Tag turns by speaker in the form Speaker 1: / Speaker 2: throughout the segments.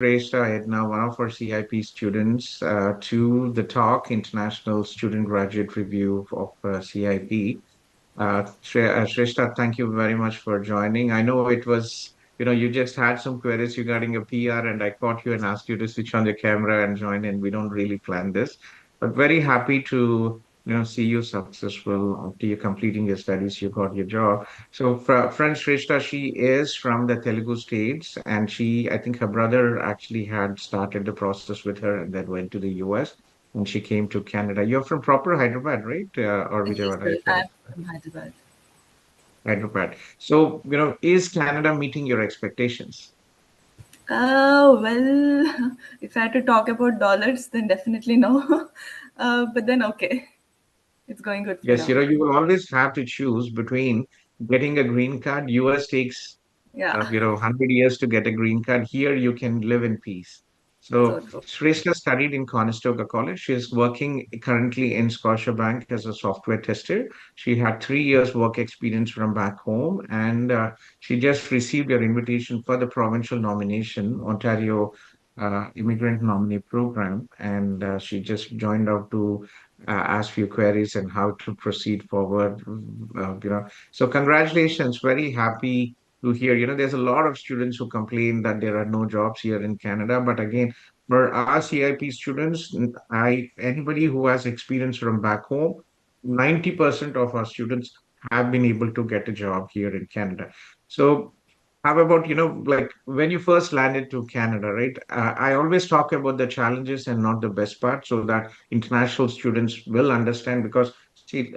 Speaker 1: Shrestha Edna, one of our CIP students, to the talk, International Student Graduate Review of CIP. Shrestha, thank you very much for joining. I know it was, you just had some queries regarding your PR, and I caught you and asked you to switch on the camera and join in. We don't really plan this, but very happy to, see you successful after you completing your studies, you got your job. So, friend Shrestha, she is from the Telugu states, and I think her brother actually had started the process with her and then went to the US, and she came to Canada. You're from proper Hyderabad, right? Or
Speaker 2: Yes,
Speaker 1: Vijayawada,
Speaker 2: sir.
Speaker 1: if
Speaker 2: I'm
Speaker 1: I'm
Speaker 2: from Hyderabad.
Speaker 1: Hyderabad. So, is Canada meeting your expectations?
Speaker 2: Well, if I had to talk about dollars, then definitely no. But then okay, it's going good for
Speaker 1: Yes,
Speaker 2: now.
Speaker 1: you will always have to choose between getting a green card. US takes,
Speaker 2: Yeah,
Speaker 1: 100 years to get a green card. Here, you can live in peace.
Speaker 2: so
Speaker 1: So,
Speaker 2: true.
Speaker 1: Shrestha studied in Conestoga College. She is working currently in Scotiabank as a software tester. She had 3 years work experience from back home, and she just received her invitation for the provincial nomination, Ontario Immigrant Nominee Program, and she just joined out to ask few queries and how to proceed forward. So congratulations. Very happy to hear. There's a lot of students who complain that there are no jobs here in Canada, but again, for our CIP students, anybody who has experience from back home, 90% of our students have been able to get a job here in Canada. So how about, like when you first landed to Canada, right? I always talk about the challenges and not the best part so that international students will understand because, see,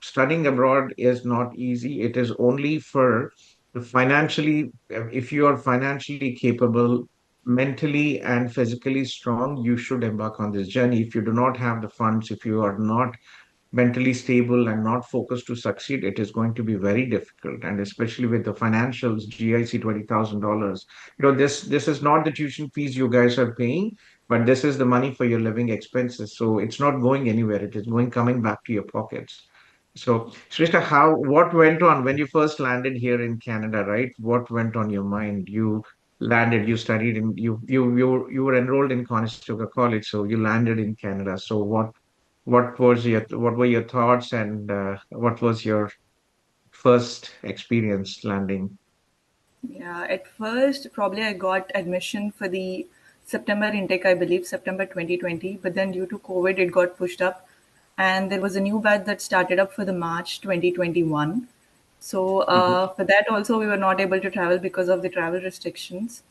Speaker 1: studying abroad is not easy. It is only for the financially, if you are financially capable, mentally and physically strong, you should embark on this journey. If you do not have the funds, if you are not mentally stable and not focused to succeed, it is going to be very difficult. And especially with the financials, GIC $20,000. This is not the tuition fees you guys are paying, but this is the money for your living expenses. So it's not going anywhere. It is coming back to your pockets. So, Shrestha, what went on when you first landed here in Canada, right? What went on your mind? You landed, you studied in, you were enrolled in Conestoga College, so you landed in Canada. So what were your thoughts and what was your first experience landing?
Speaker 2: Yeah, at first, probably I got admission for the September intake, I believe, September 2020. But then due to COVID, it got pushed up. And there was a new batch that started up for the March 2021. So
Speaker 1: Mhm.
Speaker 2: for that also, we were not able to travel because of the travel restrictions.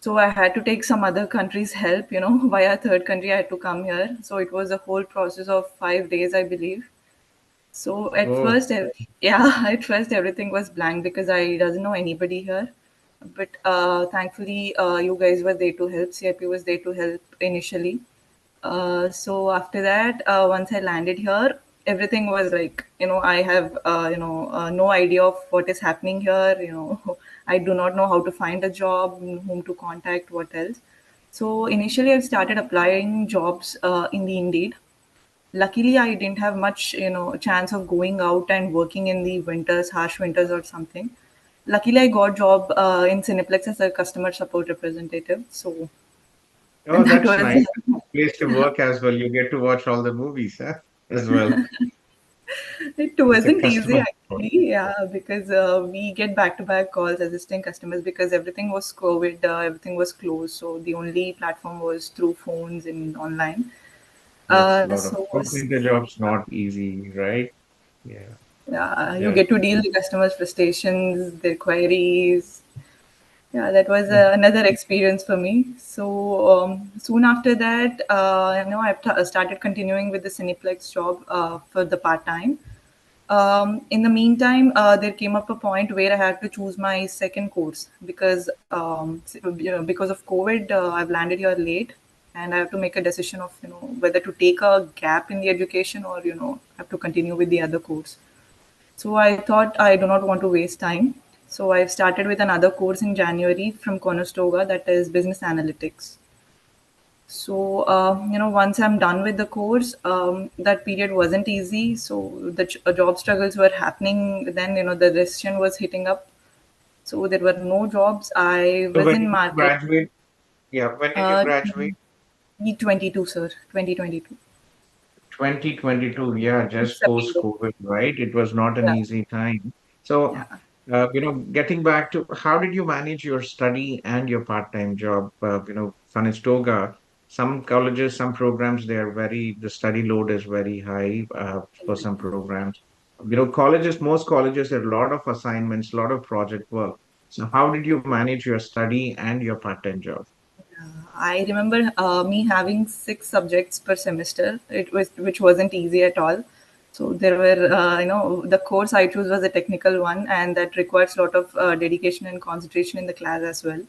Speaker 2: So I had to take some other country's help, via third country. I had to come here. So it was a whole process of 5 days, I believe. So at
Speaker 1: Oh,
Speaker 2: first, yeah, at first everything was blank because I doesn't know anybody here. But thankfully, you guys were there to help. CIP was there to help initially. So after that, once I landed here, everything was like, I have, no idea of what is happening here. I do not know how to find a job, whom to contact, what else. So initially, I started applying jobs in the Indeed. Luckily, I didn't have much, chance of going out and working in the winters, harsh winters or something. Luckily, I got job in Cineplex as a customer support representative. So
Speaker 1: oh,
Speaker 2: that
Speaker 1: that's
Speaker 2: was
Speaker 1: nice. Place to work as well. You get to watch all the movies, huh? As well.
Speaker 2: it
Speaker 1: It's a
Speaker 2: wasn't easy
Speaker 1: customer support.
Speaker 2: actually, yeah, because we get back-to-back calls assisting customers because everything was COVID, everything was closed, so the only platform was through phones and online.
Speaker 1: Yes, a lot of
Speaker 2: So
Speaker 1: call center jobs not easy, right? Yeah.
Speaker 2: you
Speaker 1: Yeah.
Speaker 2: get to deal with customers' frustrations, their queries. Yeah, that was
Speaker 1: Mm.
Speaker 2: another experience for me. So soon after that, I started continuing with the Cineplex job for the part time. In the meantime, there came up a point where I had to choose my second course because because of COVID, I've landed here late, and I have to make a decision of whether to take a gap in the education or have to continue with the other course. So I thought I do not want to waste time. So I've started with another course in January from Conestoga, that is business analytics. So, once I'm done with the course, that period wasn't easy. So the job struggles were happening. Then, the recession was hitting up. So there were no jobs. I
Speaker 1: So
Speaker 2: was
Speaker 1: when
Speaker 2: in
Speaker 1: did you
Speaker 2: market.
Speaker 1: graduate? Yeah, when did you
Speaker 2: Uh,
Speaker 1: graduate?
Speaker 2: 2022, sir. 2022.
Speaker 1: 2022, yeah, just
Speaker 2: September.
Speaker 1: post-COVID, right? It was not an
Speaker 2: Yeah.
Speaker 1: easy time. So,
Speaker 2: Yeah.
Speaker 1: getting back to how did you manage your study and your part-time job? Conestoga, some colleges, some programs, the study load is very high for some programs. Colleges, most colleges have a lot of assignments, a lot of project work. So, how did you manage your study and your part-time job?
Speaker 2: I remember me having 6 subjects per semester. It was which wasn't easy at all. So there were, the course I chose was a technical one, and that requires a lot of dedication and concentration in the class as well.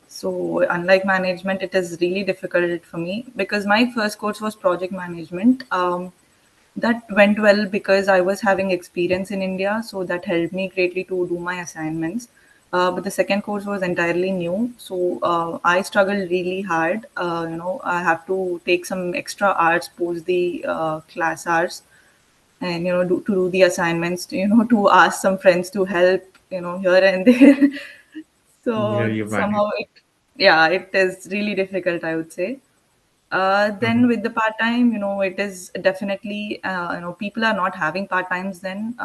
Speaker 2: So unlike management, it is really difficult for me because my first course was project management. That went well because I was having experience in India, so that helped me greatly to do my assignments. But the second course was entirely new, so I struggled really hard. I have to take some extra hours post the class hours, and to do the assignments. To ask some friends to help. Here and there.
Speaker 1: Yeah,
Speaker 2: So
Speaker 1: you managed.
Speaker 2: somehow yeah, it is really difficult, I would say. Then
Speaker 1: Mhm.
Speaker 2: with the part time, it is definitely, people are not having part times then.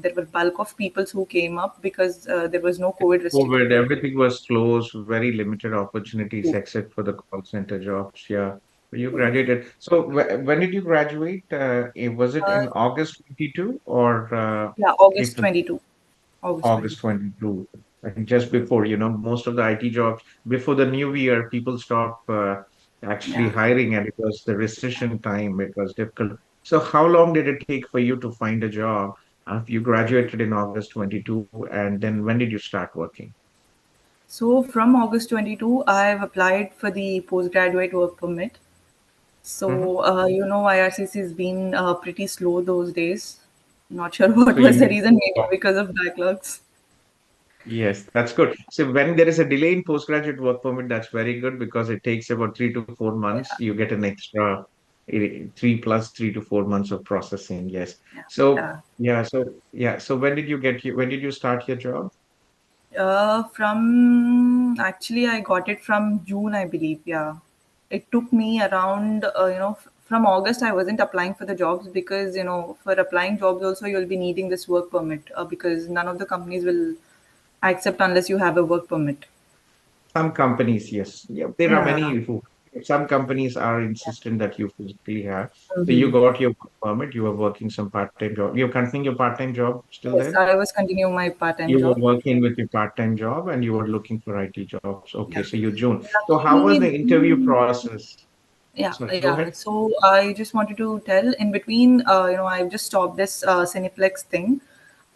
Speaker 2: There were bulk of peoples who came up because there was no COVID
Speaker 1: COVID,
Speaker 2: restriction.
Speaker 1: everything was closed, very limited opportunities except for the call center jobs. Yeah. You graduated. So when did you graduate? Was it
Speaker 2: Uh,
Speaker 1: in August 22 or
Speaker 2: yeah, August
Speaker 1: April?
Speaker 2: 22. August
Speaker 1: August
Speaker 2: 22.
Speaker 1: 22. And just before, most of the IT jobs, before the new year, people stop actually
Speaker 2: Yeah.
Speaker 1: hiring, and it was the recession time. It was difficult. So how long did it take for you to find a job after you graduated in August 22? And then when did you start working?
Speaker 2: So from August 22, I've applied for the postgraduate work permit.
Speaker 1: Mhm.
Speaker 2: So, IRCC has been pretty slow those days. Not sure what
Speaker 1: So
Speaker 2: was the
Speaker 1: you,
Speaker 2: reason, maybe because of backlogs.
Speaker 1: yes, that's good. So when there is a delay in postgraduate work permit, that's very good because it takes about 3 to 4 months.
Speaker 2: Yeah,
Speaker 1: You get an extra 3 plus 3 to 4 months of processing. Yes.
Speaker 2: yeah,
Speaker 1: So
Speaker 2: yeah.
Speaker 1: So when did you start your job?
Speaker 2: From actually, I got it from June, I believe. Yeah, it took me around, from August. I wasn't applying for the jobs because for applying jobs also you'll be needing this work permit because none of the companies will accept unless you have a work permit.
Speaker 1: Some companies, yes. Yeah, there are
Speaker 2: Yeah.
Speaker 1: many who some companies are insistent that you physically have. So you
Speaker 2: Mhm.
Speaker 1: got your work permit, you were working some part-time job. You're continuing your part-time job still
Speaker 2: Yes,
Speaker 1: there?
Speaker 2: I was continuing my part-time
Speaker 1: You were
Speaker 2: job.
Speaker 1: working with your part-time job and you were looking for IT jobs. Okay,
Speaker 2: Yeah.
Speaker 1: so you June. So how was
Speaker 2: Luckily,
Speaker 1: the interview process?
Speaker 2: yeah,
Speaker 1: Sorry, go
Speaker 2: yeah.
Speaker 1: ahead.
Speaker 2: So I just wanted to tell in between, I've just stopped this Cineplex thing.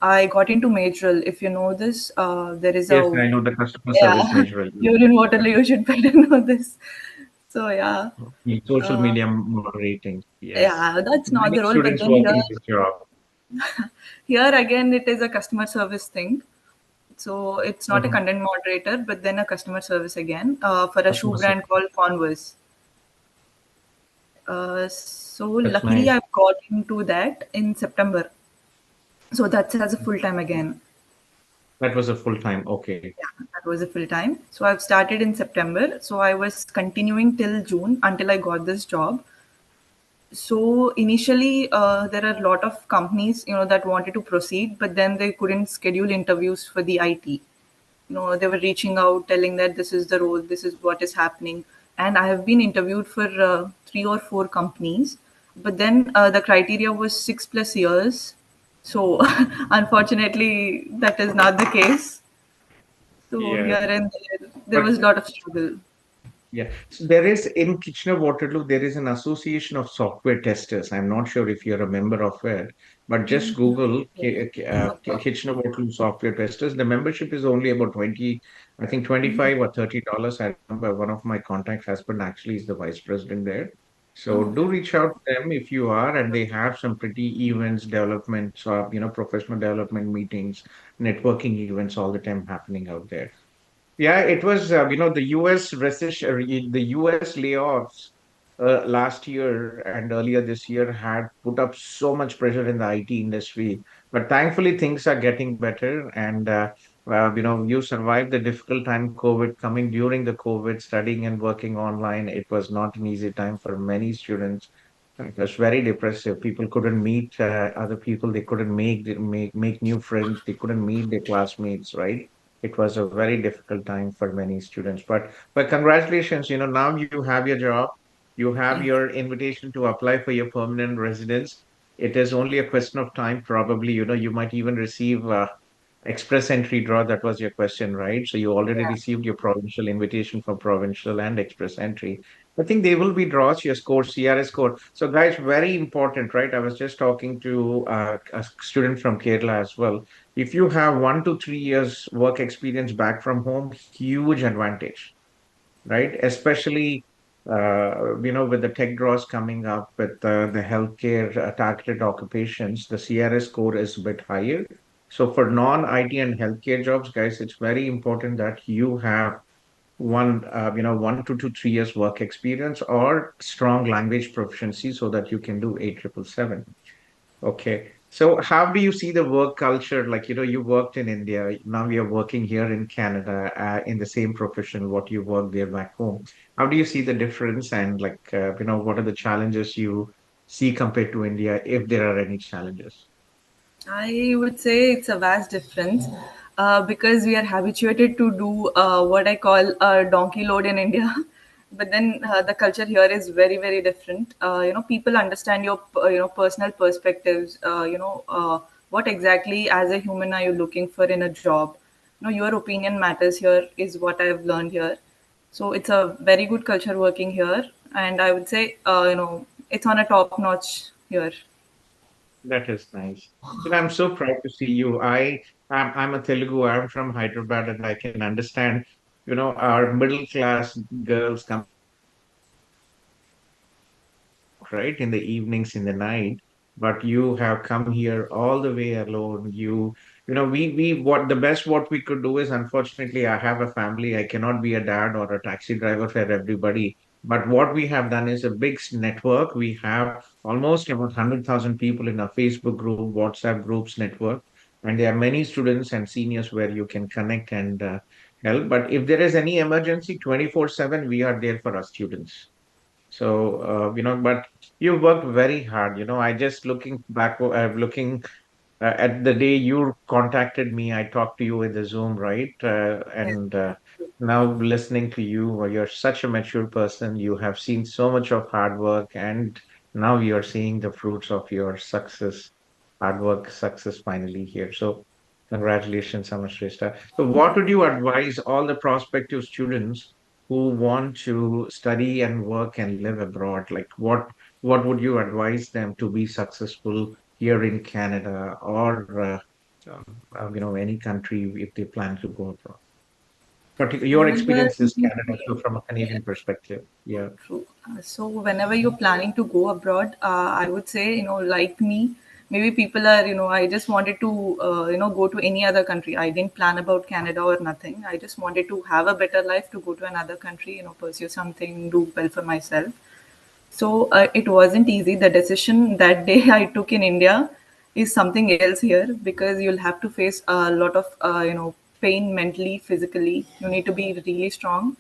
Speaker 2: I got into Majorel. If you know this, there is
Speaker 1: Yes,
Speaker 2: a,
Speaker 1: I know the customer service
Speaker 2: yeah,
Speaker 1: measure.
Speaker 2: you're in Waterloo, you should better know this. So yeah,
Speaker 1: Social
Speaker 2: uh,
Speaker 1: media moderating. Yes.
Speaker 2: yeah, that's not
Speaker 1: Many
Speaker 2: the role. But
Speaker 1: students
Speaker 2: then
Speaker 1: work in this job.
Speaker 2: here again, it is a customer service thing. So it's not a
Speaker 1: Mhm.
Speaker 2: content moderator, but then a customer service again for a shoe
Speaker 1: Customer service.
Speaker 2: brand called Converse. So
Speaker 1: That's
Speaker 2: luckily,
Speaker 1: nice.
Speaker 2: I've got into that in September. So that's as a full time again.
Speaker 1: That was a full time. Okay.
Speaker 2: Yeah, that was a full time. So I've started in September. So I was continuing till June until I got this job. So initially, there are a lot of companies, that wanted to proceed, but then they couldn't schedule interviews for the IT. They were reaching out, telling that this is the role, this is what is happening, and I have been interviewed for 3 or 4 companies, but then the criteria was 6 plus years. So unfortunately, that is not the case. So
Speaker 1: Yeah.
Speaker 2: here and there
Speaker 1: But
Speaker 2: was a lot of struggle.
Speaker 1: yeah, so there is in Kitchener-Waterloo, there is an association of software testers. I'm not sure if you're a member of it, but just Google Kitchener-Waterloo software testers. The membership is only about 20, I think 25 or $30. I remember one of my contacts' husband actually is the vice president there. So
Speaker 2: Oh,
Speaker 1: do reach out to them if you are, and they have some pretty events, developments, professional development meetings, networking events all the time happening out there. Yeah, it was, the US recession, the US layoffs last year and earlier this year had put up so much pressure in the IT industry. But thankfully, things are getting better. And you survived the difficult time, COVID coming during the COVID, studying and working online. It was not an easy time for many students. It was very depressive. People couldn't meet other people. They couldn't make new friends. They couldn't meet their classmates, right? It was a very difficult time for many students. But congratulations, now you have your job. You have
Speaker 2: Thank
Speaker 1: your invitation to apply for your permanent residence. It is only a question of time, probably. You might even receive express entry draw. That was your question, right? So you already
Speaker 2: you.
Speaker 1: received your provincial invitation for provincial and express entry. I think they will be draws, your score, CRS score. So guys, very important, right? I was just talking to a student from Kerala as well. If you have 1 to 3 years work experience back from home, huge advantage, right? Especially, with the tech draws coming up with the healthcare targeted occupations, the CRS score is a bit higher. So for non-IT and healthcare jobs, guys, it's very important that you have 1 to 3 years work experience or strong language proficiency so that you can do 8777. Okay. So how do you see the work culture? Like, you worked in India, now you're working here in Canada, in the same profession, what you work there back home. How do you see the difference and like, what are the challenges you see compared to India, if there are any challenges?
Speaker 2: I would say it's a vast difference because we are habituated to do what I call a donkey load in India. But then the culture here is very, very different. People understand your, personal perspectives. What exactly as a human are you looking for in a job? Your opinion matters here is what I've learned here. So it's a very good culture working here, and I would say, it's on a top notch here.
Speaker 1: That is nice. I'm so proud to see you. I'm a Telugu. I'm from Hyderabad, and I can understand, our middle class girls coming here from work, right, in the evenings, in the night. But you have come here all the way alone. What the best what we could do is, unfortunately, I have a family. I cannot be a dad or a taxi driver for everybody. But what we have done is a big network. We have almost about 100,000 people in our Facebook group, WhatsApp groups network. And there are many students and seniors where you can connect and help. But if there is any emergency, 24/7, we are there for our students. So, but you worked very hard. I just looking back, looking at the day you contacted me, I talked to you in the Zoom, right?
Speaker 2: Yes.
Speaker 1: And now listening to you, you're such a mature person. You have seen so much of hard work, and now you're seeing the fruits of your success, hard work, success finally here. So, congratulations, Amashrista. So, what would you advise all the prospective students who want to study and work and live abroad? Like, what would you advise them to be successful here in Canada or any country if they plan to go abroad? Your
Speaker 2: Well,
Speaker 1: experience is Canada, so from a Canadian perspective, yeah.
Speaker 2: true. So whenever you're planning to go abroad, I would say, like me, maybe people are, I just wanted to, go to any other country. I didn't plan about Canada or nothing. I just wanted to have a better life to go to another country, pursue something, do well for myself. So it wasn't easy. The decision that day I took in India is something else here because you'll have to face a lot of, pain mentally, physically. You need to be really strong.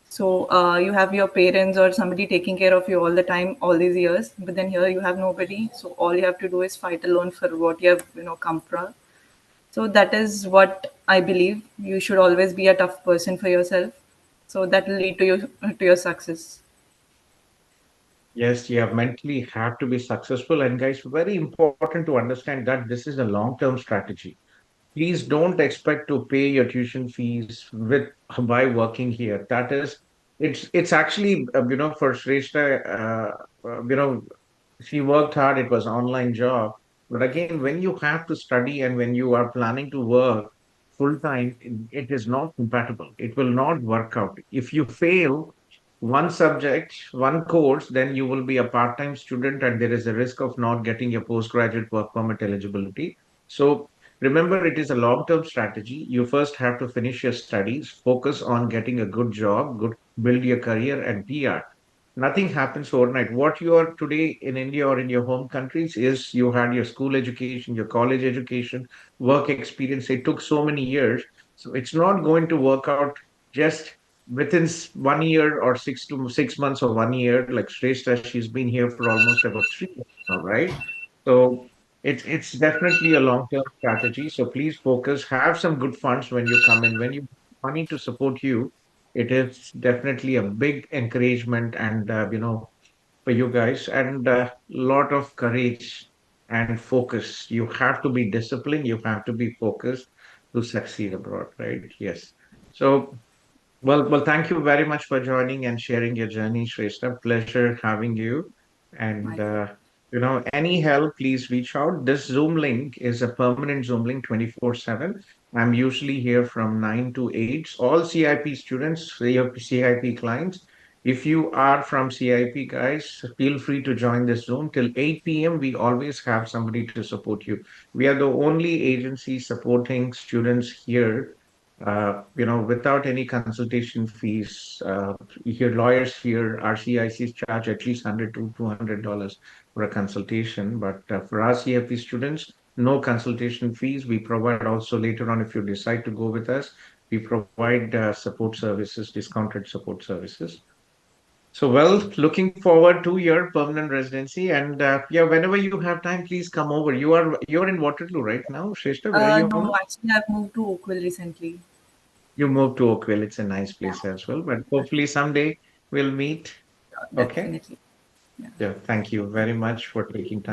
Speaker 2: So you have your parents or somebody taking care of you all the time, all these years. But then here you have nobody. So all you have to do is fight alone for what you have, come from. So that is what I believe. You should always be a tough person for yourself. So that will lead to your success.
Speaker 1: Yes, you have mentally have to be successful. And guys, very important to understand that this is a long-term strategy. Please don't expect to pay your tuition fees with by working here. That is, it's actually for Shrestha, she worked hard. It was online job, but again, when you have to study and when you are planning to work full time, it is not compatible. It will not work out. If you fail one subject, one course, then you will be a part-time student, and there is a risk of not getting your postgraduate work permit eligibility. So remember, it is a long-term strategy. You first have to finish your studies, focus on getting a good job, good build your career and PR. Nothing happens overnight. What you are today in India or in your home countries is you had your school education, your college education, work experience. It took so many years. So it's not going to work out just within 1 year or 6 months or 1 year. Like Shrestha, she's been here for almost about 3 years now, right? So it's definitely a long-term strategy. So please focus, have some good funds when you come in. When you money to support you, it is definitely a big encouragement and for you guys, and a lot of courage and focus. You have to be disciplined, you have to be focused to succeed abroad, right? Yes. So, well, thank you very much for joining and sharing your journey, Shrestha. Pleasure having you. And,
Speaker 2: My pleasure.
Speaker 1: any help, please reach out. This Zoom link is a permanent Zoom link 24/7. I'm usually here from 9 to 8. All CIP students, CIP clients, if you are from CIP, guys, feel free to join this Zoom till 8 p.m. We always have somebody to support you. We are the only agency supporting students here without any consultation fees. Here, lawyers here, RCICs charge at least $100 to $200 for a consultation. But for our CFP students, no consultation fees. We provide also later on, if you decide to go with us, we provide support services, discounted support services. So, well, looking forward to your permanent residency, and yeah, whenever you have time, please come over. You're in Waterloo right now, Shrestha. Where are you
Speaker 2: No,
Speaker 1: now?
Speaker 2: actually, I've moved to Oakville recently.
Speaker 1: You moved to Oakville. It's a nice
Speaker 2: Yeah,
Speaker 1: place as well. But hopefully someday we'll meet. Okay.
Speaker 2: definitely. Yeah,
Speaker 1: Yeah. Thank you very much for taking time.